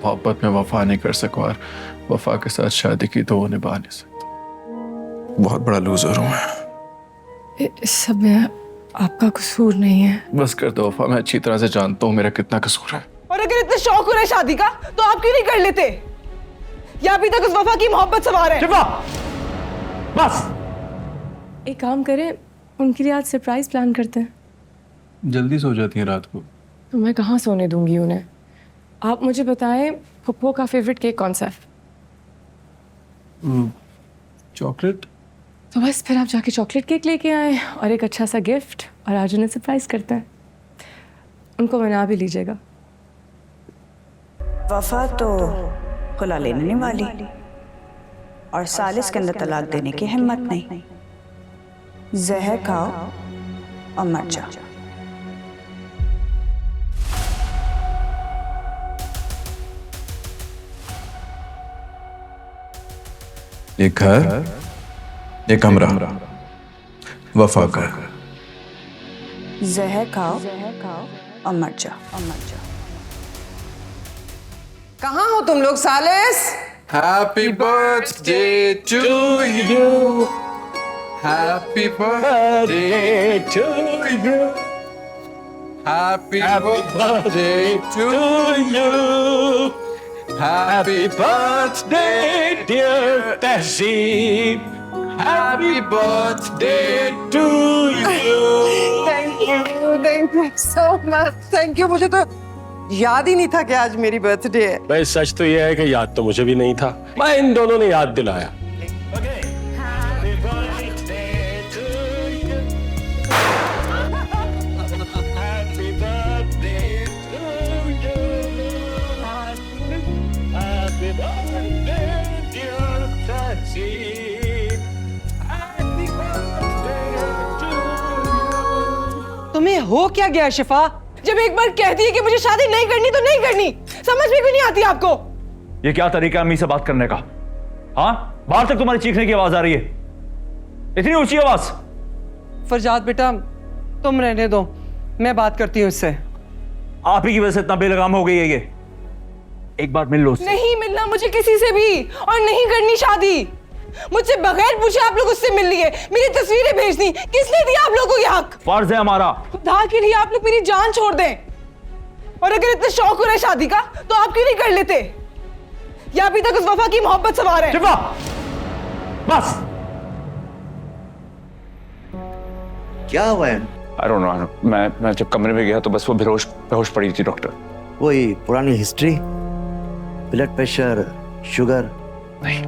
मोहब्बत में वफा नहीं कर सका और वफा के साथ शादी की तो वो निभा नहीं सकता। बहुत बड़ा लूजर हूँ मैं। इस सब में आपका कसूर नहीं है। बस कर दो वफा, मैं अच्छी तरह से जानता हूँ मेरा कितना कसूर है। और अगर इतने शौक हो रहे शादी का तो आप क्यों नहीं कर लेते? या अभी तक उस वफा की मोहब्बत सवार है? बस एक काम करें, उनके लिए आज सरप्राइज प्लान करते हैं। जल्दी सो जाती है रात को। तो मैं कहाँ सोने दूंगी उन्हें। आप मुझे बताएं पप्पू का फेवरेट केक कौन सा है? चॉकलेट। तो बस फिर आप जाके चॉकलेट केक लेके आए और एक अच्छा सा गिफ्ट, और आज उन्हें सरप्राइज करते हैं। उनको मना भी लीजिएगा। वफा तो खुला लेने नहीं वाली और सालिस के अंदर तलाक देने की हिम्मत नहीं। जहर खाओ और मर जाओ। एक घर, एक कमरा, वफा का। जहर खाओ और मर जाओ। कहाँ हो तुम लोग सालिस? Happy birthday to you. Happy birthday to you. Happy birthday to you. Happy birthday dear Tehzeeb. Happy birthday to you. Thank you so much. Thank you. मुझे तो याद ही नहीं था कि आज मेरी बर्थडे है। भाई सच तो यह है कि याद तो मुझे भी नहीं था, मैं इन दोनों ने याद दिलाया। तुम्हें हो क्या गया शिफा? जब एक बार कहती है कि मुझे शादी नहीं करनी तो नहीं करनी, समझ में क्यों नहीं आती आपको? ये क्या तरीका है अम्मी से बात करने का? हाँ, बाहर तक तुम्हारी चीखने की आवाज आ रही है, इतनी ऊंची आवाज। फरजाद बेटा तुम रहने दो, मैं बात करती हूँ इससे। आप ही की वजह से इतना बेलगाम हो गई है ये। एक बार मिल लो उससे। नहीं मिलना मुझे किसी से भी, और नहीं करनी शादी। मुझसे बगैर पूछे आप लोग उससे मिल लिए, मेरी तस्वीरें भेज दी। किसने दिया आप लोगों को ये हक? फर्ज है हमारा। खुदा के लिए आप लोग मेरी जान छोड़ दें। और अगर इतने शौक हो रहा है शादी का तो आप क्यों नहीं कर लेते? या अभी तक उस वफा की मोहब्बत सवार है? बस क्या हुआ है? I don't know. मैं जब कमरे में गया तो बस वो बेहोश पड़ी थी डॉक्टर। वही पुरानी हिस्ट्री, ब्लड प्रेशर, शुगर? नहीं,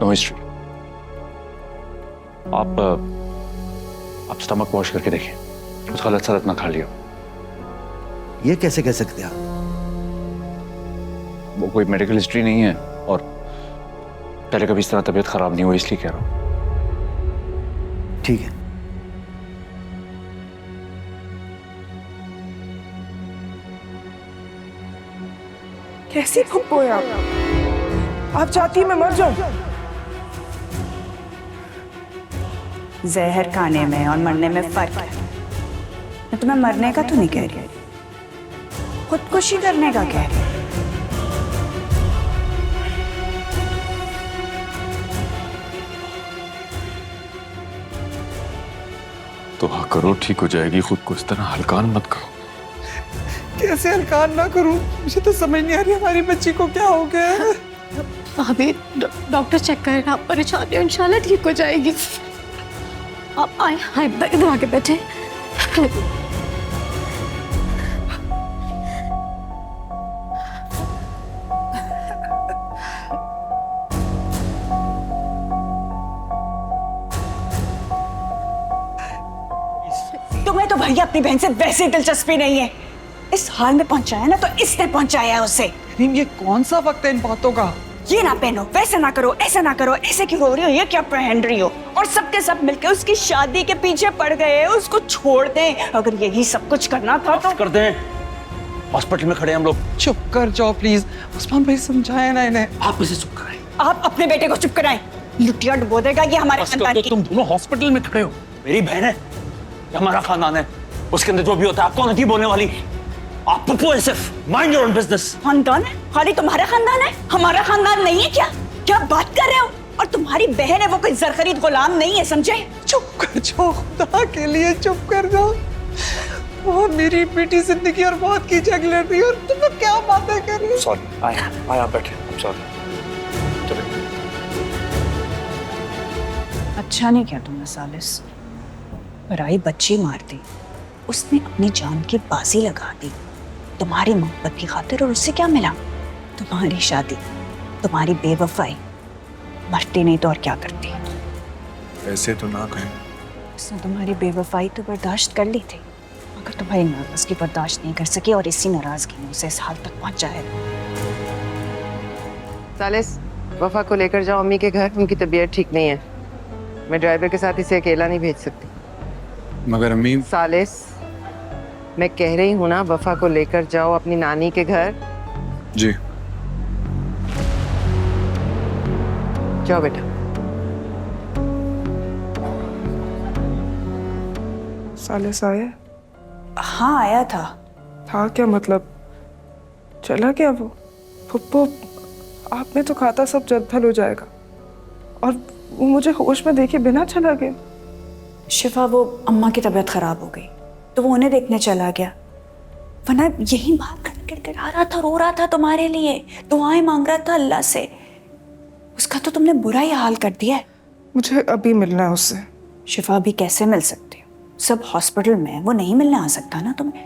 नो हिस्ट्री। आप स्टमक वॉश करके देखें, कुछ गलत सलत ना खा लिया। ये कैसे कह सकते आप? वो कोई मेडिकल हिस्ट्री नहीं है और पहले कभी इस तरह तबीयत खराब नहीं हुई, इसलिए कह रहा हूँ। ठीक है। कैसी फुप्पो है आप चाहती है मैं मर जाऊं? जहर खाने में और मरने में फर्क है। मैं तुम्हें मरने का तो नहीं कह रही, खुदकुशी करने का कह रही। दुआ करो ठीक हो जाएगी, खुद को इस तरह हल्कान मत करो। कैसे हल्कान ना करूं? मुझे तो समझ नहीं आ रही हमारी बच्ची को क्या हो गया है। भाभी डॉक्टर चेक करेगा, आप परेशान नहीं हो, इंशाल्लाह ठीक हो जाएगी। आप आए इधर आके बैठे। तुम्हें तो भैया अपनी बहन से वैसे दिलचस्पी नहीं है। इस हाल में पहुंचाया ना तो इसने पहुंचाया है उसे। ये कौन सा वक्त है इन बातों का? ये ना पहनो, वैसे ना करो, ऐसा ना करो, ऐसे क्यों रो रही हो, ये क्या पहन रही हो? और सबके सब मिलकर उसकी शादी के पीछे पड़ गए। उसको छोड़ दें। अगर यही सब कुछ करना था तो कर दें। हॉस्पिटल में खड़े हम लोग। चुप कर जाओ प्लीज। उस्मान भाई समझाए ना इन्हें। आप इसे चुप कराएं। आप अपने बेटे को चुप कराएं। लुटिया डुबो देगा ये हमारे खानदान की। तुम दोनों हॉस्पिटल में खड़े हो। मेरी बहन है, हमारा खानदान है, उसके अंदर जो भी होता है आप कौन थी बोलने वाली? आप पप्पू है सिर्फ, माइंड योर ओन बिजनेस। खानदान है? खाली तुम्हारा खानदान है, हमारा खानदान नहीं है क्या? क्या बात कर रहे हो? और तुम्हारी बहन है, वो कोई जरखरीद गुलाम नहीं है, समझे? चुप कर जाओ, खुदा के लिए चुप कर जाओ। वो मेरी बेटी जिंदगी और मौत की जंग लड़ रही है और तुम लोग क्या बातें कर रही हो? सॉरी, आया बैठे, सॉरी। अच्छा नहीं किया तुमने सालिस, पराई बच्ची मार दी। उसने अपनी जान की बाजी लगा दी तुम्हारी मोहब्बत की खातिर, और उससे क्या मिला? तुम्हारी शादी, तुम्हारी बेवफाई। मरती नहीं तो और क्या करती? ऐसे तो ना कहें। उसने तुम्हारी बेवफाई तो बर्दाश्त कर ली थी, मगर तुम्हारी नाराजगी बर्दाश्त नहीं कर सकी, और इसी नाराजगी ने उसे इस हाल तक पहुंचाया। सालिस, वफा को लेकर जाओ अम्मी के घर, उनकी तबीयत ठीक नहीं है। मैं ड्राइवर के साथ इसे अकेला नहीं भेज सकती। मगर अम्मी। सालिस, मैं कह रही हूँ ना, वफा को लेकर जाओ अपनी नानी के घर। जी। जाओ बेटा। सालिस आया? हाँ आया था। था क्या मतलब? चला गया वो? पप्पू, आपने तो कहा था सब जल्द हल हो जाएगा, और वो मुझे होश में देखे बिना चला गया। शिफा, वो अम्मा की तबीयत खराब हो गई तो वो उन्हें देखने चला गया, वरना यही बात कर आ रहा था, रो रहा था तुम्हारे लिए, दुआएं मांग रहा था अल्लाह से। उसका तो तुमने बुरा ही हाल कर दिया है। मुझे अभी मिलना है उससे। शिफा, अभी कैसे मिल सकती हो? सब हॉस्पिटल में है, वो नहीं मिलने आ सकता ना तुम्हें।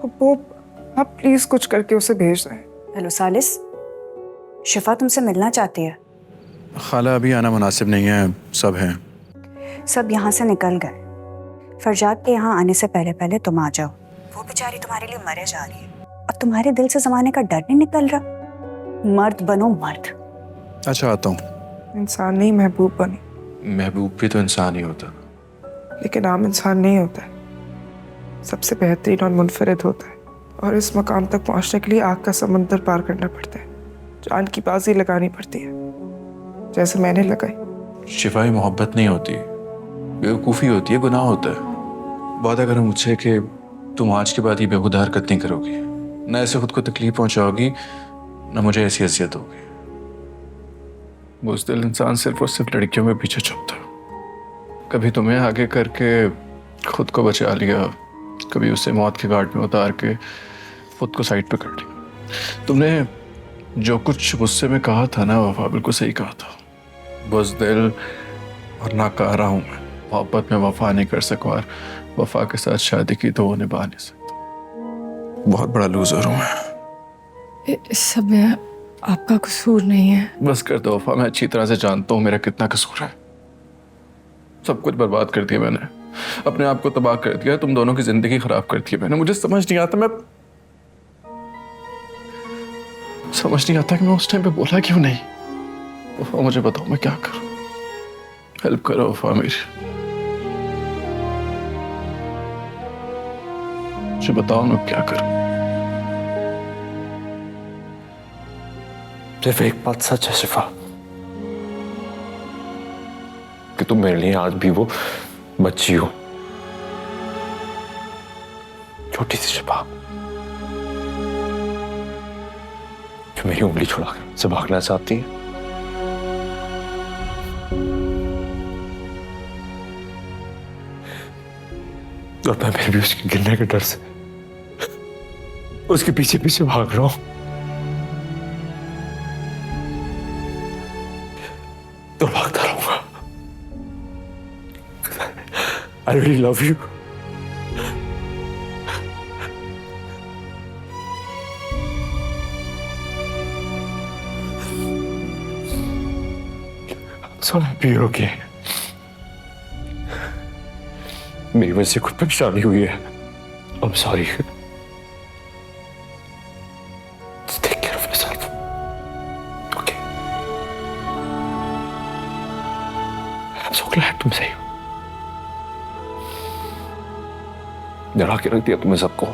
पप्पू, आप प्लीज कुछ करके उसे भेज दें। हेलो सालिस, शिफा तुमसे मिलना चाहती है। खाला अभी आना मुनासिब नहीं है, सब हैं। सब यहाँ से निकल गए। फरजाद के यहाँ आने से पहले पहले तुम आ जाओ। वो बेचारी तुम्हारे लिए मरे जा रही है, अब तुम्हारे दिल से जमाने का डर नहीं निकल रहा। मर्द बनो, मर्द। अच्छा, आता हूँ। इंसान नहीं, महबूब बनी। महबूब भी तो इंसान ही होता, लेकिन आम इंसान नहीं होता है, सबसे बेहतरीन और मुनफरिद होता है। और इस मकाम तक पहुंचने के लिए आग का समंदर पार करना पड़ता है, जान की बाजी लगानी पड़ती है, जैसे मैंने लगाई। शिफाई मोहब्बत नहीं होती, बेवकूफ़ी होती है, गुनाह होता है। वादा करो मुझसे कि तुम आज के बाद ये बेहुदा हरकत नहीं करोगी, न ऐसे खुद को तकलीफ पहुंचाओगी, न मुझे ऐसी अजियत होगी। बुज़दिल इंसान सिर्फ और सिर्फ लड़कियों में पीछे छुपता। कभी तुम्हें आगे करके खुद को बचा लिया, कभी उसे मौत के घाट में उतार के खुद को साइड पे कर लिया। तुमने जो कुछ गुस्से में कहा था ना वफा, बिल्कुल सही कहा था। बुज़दिल और नाकारा हूँ मैं, मोहब्बत में वफा नहीं कर सका, और वफा के साथ शादी की तो वो निभा नहीं सकता। बहुत बड़ा लूजर हूँ मैं। इस सब में आपका कसूर नहीं है। बस कर दो वफा, मैं अच्छी तरह से जानता हूँ मेरा कितना कसूर है। सब कुछ बर्बाद कर दिया मैंने, अपने आप को तबाह कर दिया, तुम दोनों की जिंदगी खराब कर दी मैंने। मुझे समझ नहीं आता, मैं समझ नहीं आता कि मैं उस टाइम पे बोला क्यों नहीं। वफा मुझे बताओ मैं क्या करूं, हेल्प करो वफा मेरी, मुझे बताओ मैं क्या करूं। सिर्फ एक बात सच है शिफा, कि तुम मेरे लिए आज भी वो बच्ची हो, छोटी सी शिफा, जो मेरी उंगली छुड़ाकर से भागना चाहती है। और मैं फिर भी उसके गिरने के डर से उसके पीछे पीछे भाग रहा हूं। तो भागता रहूंगा। I really love you. I'm so happy you're okay. मेरी वजह से कुछ परेशानी हुई है। I'm sorry. Just take care of yourself. Okay. I'm so glad तुम सही हो। डरा के रख दिया तुम्हें सबको।